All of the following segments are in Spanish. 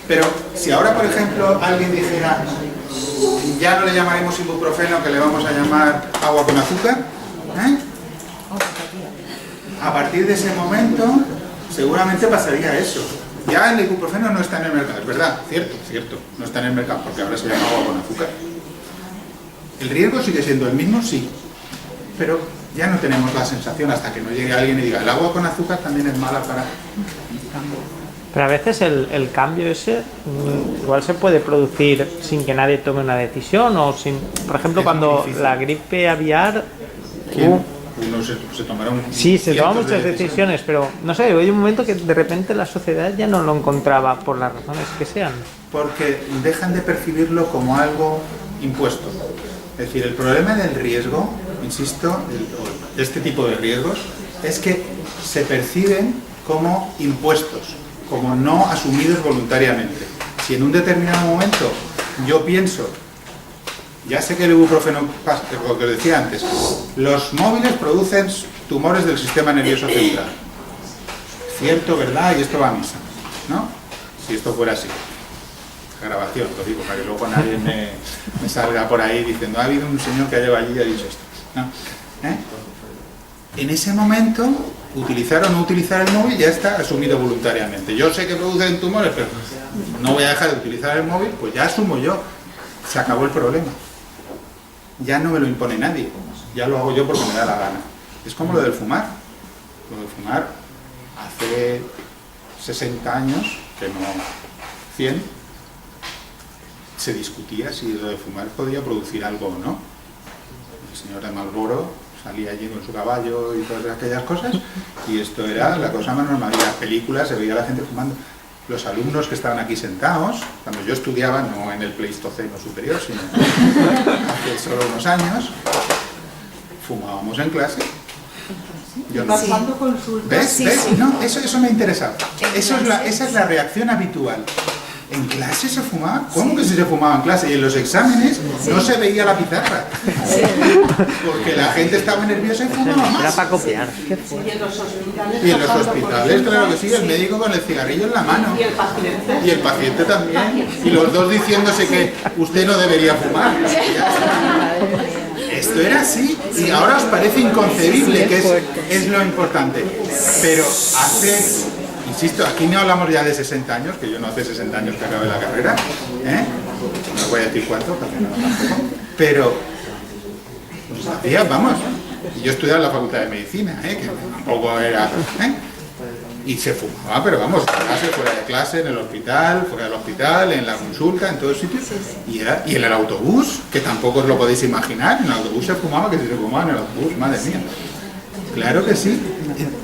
Pero si ahora, por ejemplo, alguien dijera, ya no le llamaremos ibuprofeno, que le vamos a llamar agua con azúcar, ¿eh? A partir de ese momento, seguramente pasaría eso. Ya el ibuprofeno no está en el mercado, es verdad, cierto, no está en el mercado, porque ahora se llama agua con azúcar. ¿El riesgo sigue siendo el mismo? Sí. Pero ya no tenemos la sensación hasta que no llegue alguien y diga, el agua con azúcar también es mala para... Pero a veces el cambio ese igual se puede producir sin que nadie tome una decisión o sin... Por ejemplo, cuando la gripe aviar... Uno se tomaron... Sí, se toman muchas decisiones, pero no sé, hay un momento que de repente la sociedad ya no lo encontraba por las razones que sean. Porque dejan de percibirlo como algo impuesto. Es decir, el problema del riesgo, insisto, de este tipo de riesgos, es que se perciben como impuestos, como no asumidos voluntariamente. Si en un determinado momento yo pienso, ya sé que el ibuprofeno, lo que decía antes, los móviles producen tumores del sistema nervioso central. Cierto, ¿verdad? Y esto va a misa, ¿no? Si esto fuera así. Grabación, lo digo, para que luego nadie me salga por ahí diciendo, ha habido un señor que ha llegado allí y ha dicho esto, ¿no? En ese momento, utilizar o no utilizar el móvil ya está asumido voluntariamente. Yo sé que producen tumores, pero no voy a dejar de utilizar el móvil, pues ya asumo yo. Se acabó el problema. Ya no me lo impone nadie, ya lo hago yo porque me da la gana. Es como lo del fumar. Lo del fumar hace 60 años, que no 100, se discutía si lo de fumar podía producir algo o no. El señor de Marlboro salía allí con su caballo y todas aquellas cosas, y esto era la cosa más normal. En las películas se veía a la gente fumando. Los alumnos que estaban aquí sentados, cuando yo estudiaba, no en el Pleistoceno superior, sino hace solo unos años, fumábamos en clase. Yo no. ¿Ves? ¿Ves? No, eso me ha interesado. Esa es la reacción habitual. ¿En clase se fumaba? ¿Cómo que se fumaba en clase? Y en los exámenes no se veía la pizarra. Porque la gente estaba nerviosa y fumaba más. Era para copiar. Y en los hospitales, claro que sí, el médico con el cigarrillo en la mano. Y el paciente también. Y los dos diciéndose que usted no debería fumar. Esto era así. Y ahora os parece inconcebible, que es lo importante. Pero hace... Insisto, aquí no hablamos ya de 60 años, que yo no hace 60 años que acabé la carrera, ¿eh? No voy a decir cuánto, porque no tampoco. Pero, pues hacía, vamos, yo estudiaba en la Facultad de Medicina, que tampoco era, y se fumaba, pero vamos, en clase, fuera de clase, en el hospital, fuera del hospital, en la consulta, en todos sitios, y en el autobús, que tampoco os lo podéis imaginar, en el autobús se fumaba, que si se fumaba en el autobús, madre mía. Claro que sí.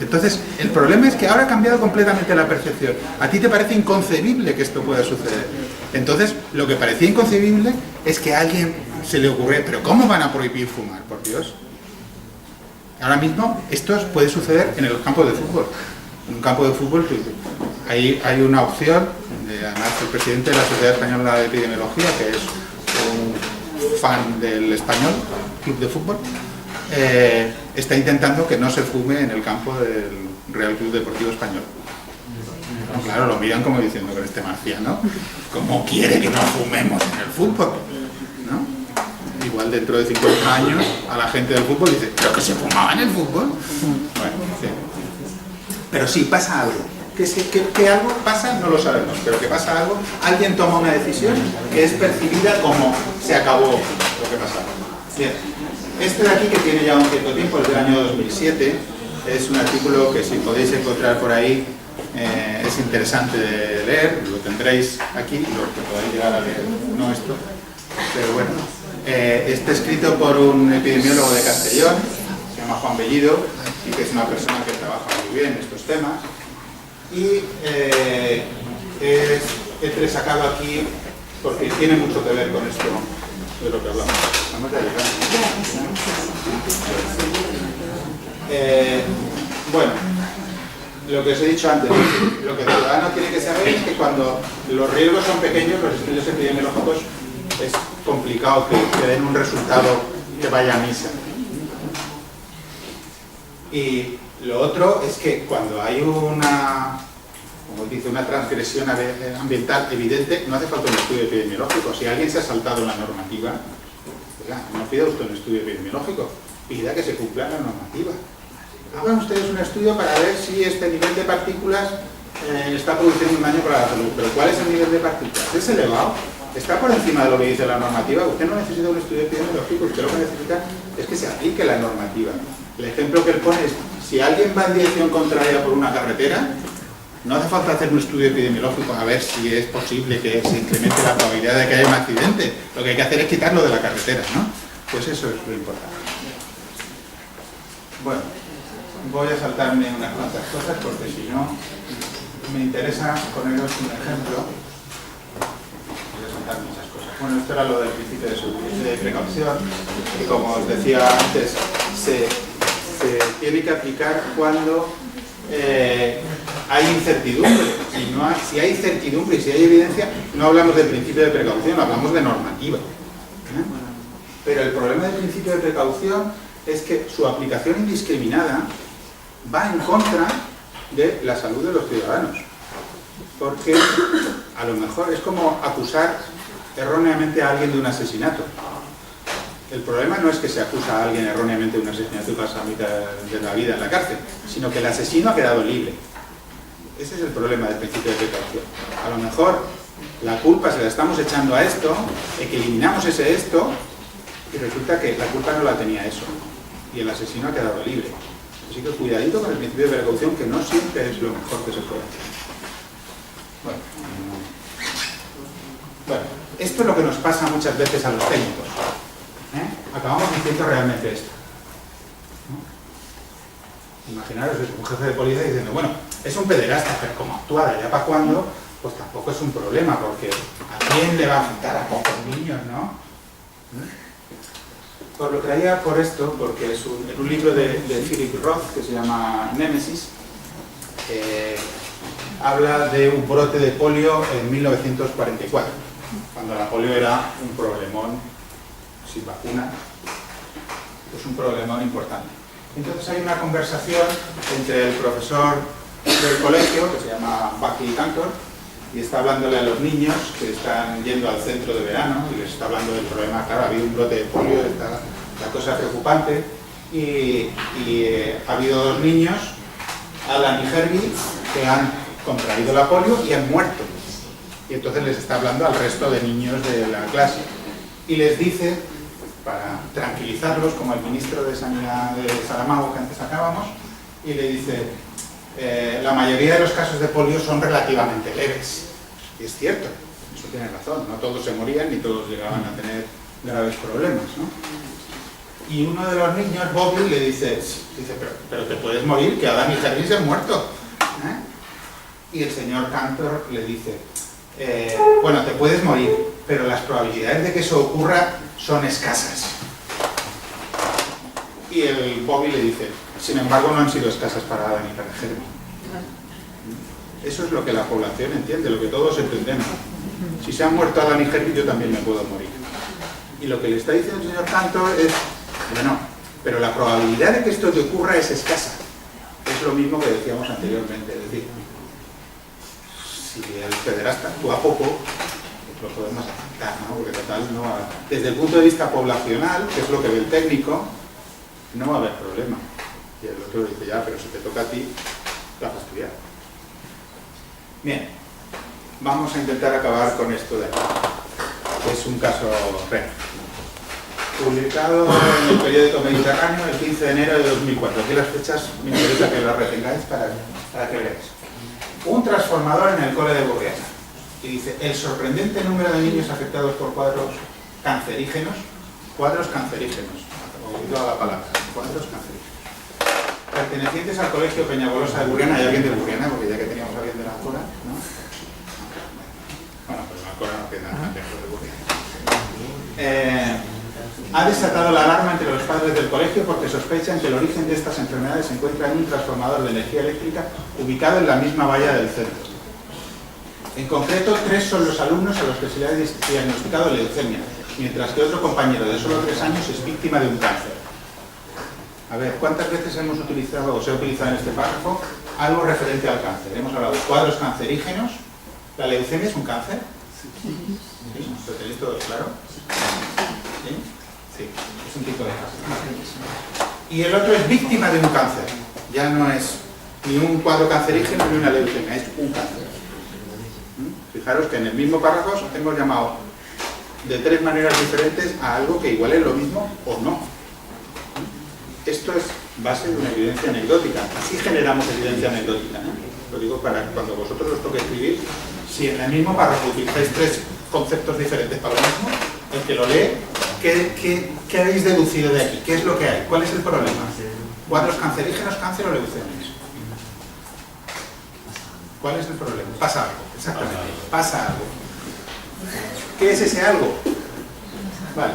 Entonces, el problema es que ahora ha cambiado completamente la percepción. A ti te parece inconcebible que esto pueda suceder. Entonces, lo que parecía inconcebible es que a alguien se le ocurre, pero ¿cómo van a prohibir fumar? Por Dios. Ahora mismo, esto puede suceder en el campo de fútbol. En un campo de fútbol hay una opción, además el presidente de la Sociedad Española de Epidemiología, que es un fan del Español, club de fútbol, está intentando que no se fume en el campo del Real Club Deportivo Español. Bueno, claro, lo miran como diciendo que este marciano, ¿cómo quiere que no fumemos en el fútbol? ¿No? Igual dentro de 50 años a la gente del fútbol dice, ¿pero que se fumaba en el fútbol? Bueno, sí. Pero sí, pasa algo. Que algo pasa, no lo sabemos, pero que pasa algo, alguien toma una decisión que es percibida como se acabó lo que pasaba. Bien. Este de aquí, que tiene ya un cierto tiempo, es del año 2007, es un artículo que si podéis encontrar por ahí es interesante de leer, lo tendréis aquí, lo que podáis llegar a leer, no esto, pero bueno, está escrito por un epidemiólogo de Castellón, se llama Juan Bellido, y que es una persona que trabaja muy bien estos temas, y he sacado aquí porque tiene mucho que ver con esto de lo que hablamos. Vamos a llegar. Bueno, lo que os he dicho antes, lo que el ciudadano tiene que saber es que cuando los riesgos son pequeños, los estudios epidemiológicos, es complicado que den un resultado que vaya a misa. Y lo otro es que cuando hay como dice, una transgresión ambiental evidente, no hace falta un estudio epidemiológico. Si alguien se ha saltado la normativa, oiga, no pida usted un estudio epidemiológico, pida que se cumpla la normativa. Hagan ustedes un estudio para ver si este nivel de partículas está produciendo un daño para la salud. Pero ¿cuál es el nivel de partículas? ¿Es elevado? ¿Está por encima de lo que dice la normativa? Usted no necesita un estudio epidemiológico, usted lo que necesita es que se aplique la normativa. El ejemplo que él pone es, si alguien va en dirección contraria por una carretera, no hace falta hacer un estudio epidemiológico a ver si es posible que se incremente la probabilidad de que haya un accidente. Lo que hay que hacer es quitarlo de la carretera, ¿no? Pues eso es lo importante. Bueno, voy a saltarme unas cuantas cosas porque si no, me interesa poneros un ejemplo. Voy a saltar muchas cosas. Bueno, esto era lo del principio de precaución, que como os decía antes, se tiene que aplicar cuando hay incertidumbre. Si hay incertidumbre y si hay evidencia, no hablamos del principio de precaución, hablamos de normativa. Pero el problema del principio de precaución es que su aplicación indiscriminada va en contra de la salud de los ciudadanos. Porque a lo mejor es como acusar erróneamente a alguien de un asesinato. El problema no es que se acusa a alguien erróneamente de un asesinato y pasa a mitad de la vida en la cárcel, sino que el asesino ha quedado libre. Ese es el problema del principio de precaución. A lo mejor la culpa se la estamos echando a esto, que eliminamos ese esto, y resulta que la culpa no la tenía eso, y el asesino ha quedado libre. Así que cuidadito con el principio de precaución, que no siempre es lo mejor que se puede hacer. Bueno, esto es lo que nos pasa muchas veces a los técnicos. Acabamos diciendo realmente esto, ¿no? Imaginaros un jefe de policía diciendo, bueno, es un pederasta, pero como actúa de allá para cuando, pues tampoco es un problema, porque ¿a quién le va a afectar? A pocos niños, ¿no? Os lo traía por esto, porque es en un libro de Philip Roth que se llama Némesis, habla de un brote de polio en 1944, cuando la polio era un problemón sin vacuna, es un problemón importante. Entonces hay una conversación entre el profesor del colegio, que se llama Bucky Cantor, y está hablándole a los niños que están yendo al centro de verano, y les está hablando del problema. Claro, ha habido un brote de polio, está la cosa preocupante, y ha habido dos niños, Alan y Herbie, que han contraído la polio y han muerto. Y entonces les está hablando al resto de niños de la clase. Y les dice, para tranquilizarlos, como el ministro de Sanidad de Saramago que antes acabamos, y le dice, la mayoría de los casos de polio son relativamente leves. Y es cierto, eso tiene razón, no todos se morían ni todos llegaban a tener graves problemas, ¿no? Y uno de los niños, Bobby, le dice, pero te puedes morir, que Adam y Herbie se han muerto. Y el señor Cantor le dice, bueno, te puedes morir, pero las probabilidades de que eso ocurra son escasas. Y el Bobby le dice, sin embargo no han sido escasas para Adam y para Herbie. Eso es lo que la población entiende, lo que todos entendemos. Si se han muerto Adam y Herbie, yo también me puedo morir. Y lo que le está diciendo el señor Cantor es, bueno, pero la probabilidad de que esto te ocurra es escasa. Es lo mismo que decíamos anteriormente, es decir, si el pederasta actúa poco, pues lo podemos aceptar, ¿no? Porque total, no va a... Desde el punto de vista poblacional, que es lo que ve el técnico, no va a haber problema. Y el otro dice, ya, pero si te toca a ti, la vas a estudiar. Bien, vamos a intentar acabar con esto de aquí, que es un caso real. Publicado en el periódico Mediterráneo el 15 de enero de 2004. Aquí las fechas me interesa que las retengáis para que veáis. Un transformador en el cole de Burriana. Y dice, el sorprendente número de niños afectados por cuadros cancerígenos. Cuadros cancerígenos. Oído a la palabra. Cuadros cancerígenos. Pertenecientes al colegio Peñagolosa de Burriana. ¿Hay alguien de Burriana? Porque ya que teníamos a alguien de la Alcora, ¿no? Bueno, pues la Alcora no tiene nada que ver de Burriana. Ha desatado la alarma entre los padres del colegio porque sospechan que el origen de estas enfermedades se encuentra en un transformador de energía eléctrica ubicado en la misma valla del centro. En concreto, 3 son los alumnos a los que se le ha diagnosticado leucemia, mientras que otro compañero de solo 3 años es víctima de un cáncer. A ver, ¿cuántas veces hemos utilizado o se ha utilizado en este párrafo algo referente al cáncer. Hemos hablado de cuadros cancerígenos. ¿La leucemia es un cáncer? Sí. ¿Lo tenéis todo claro? ¿Sí? Sí, es un tipo de cáncer. Y el otro es víctima de un cáncer. Ya no es ni un cuadro cancerígeno ni una leucemia, es un cáncer. Fijaros que en el mismo párrafo hemos llamado de 3 maneras diferentes a algo que igual es lo mismo o no. Esto es base de una evidencia anecdótica. Así generamos evidencia anecdótica, ¿no? Lo digo para que cuando vosotros os toque escribir, si en el mismo párrafo utilizáis 3 conceptos diferentes para lo mismo, el que lo lee, ¿qué habéis deducido de aquí? ¿Qué es lo que hay? ¿Cuál es el problema? ¿Cuadros cancerígenos, cáncer o leucemias? ¿Cuál es el problema? Pasa algo, exactamente. Pasa algo. ¿Qué es ese algo? Vale.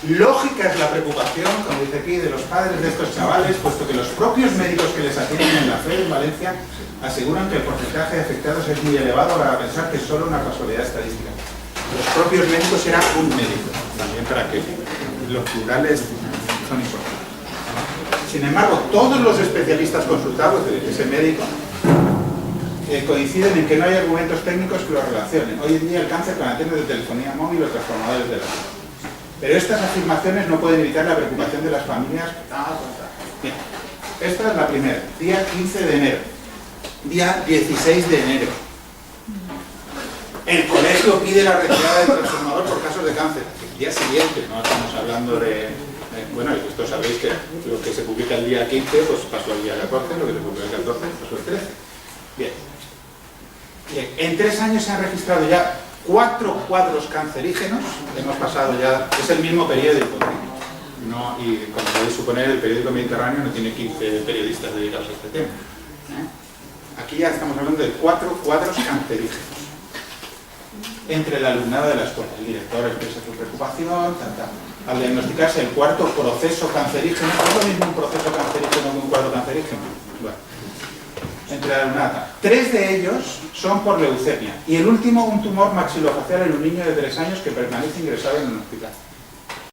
Lógica es la preocupación, como dice aquí, de los padres de estos chavales, puesto que los propios médicos que les atienden en la FE en Valencia aseguran que el porcentaje de afectados es muy elevado para pensar que es solo una casualidad estadística. Los propios médicos eran un médico, también para que los plurales son importantes. Sin embargo, todos los especialistas consultados de ese médico coinciden en que no hay argumentos técnicos que lo relacionen. Hoy en día el cáncer con antenas de telefonía móvil o transformadores de la luz. Pero estas afirmaciones no pueden evitar la preocupación de las familias. Bien, esta es la primera, día 15 de enero, día 16 de enero. El colegio pide la retirada del transformador por casos de cáncer. El día siguiente, no estamos hablando de... bueno, esto sabéis que lo que se publica el día 15 pues pasó al día 14, lo que se publica el 14 pasó el 13. Bien. Bien. En 3 años se han registrado ya 4 cuadros cancerígenos. Hemos pasado ya, es el mismo periódico, ¿no? Y como podéis suponer, el periódico Mediterráneo no tiene 15 periodistas dedicados a este tema. Aquí ya estamos hablando de 4 cuadros cancerígenos entre el alumnado de la escuela. El director expresa su preocupación, al diagnosticarse el 4º proceso cancerígeno. ¿Es lo mismo un proceso cancerígeno que un cuadro cancerígeno? Bueno, entre la alumnada. 3 de ellos son por leucemia y el último un tumor maxilofacial en un niño de 3 años que permanece ingresado en el hospital.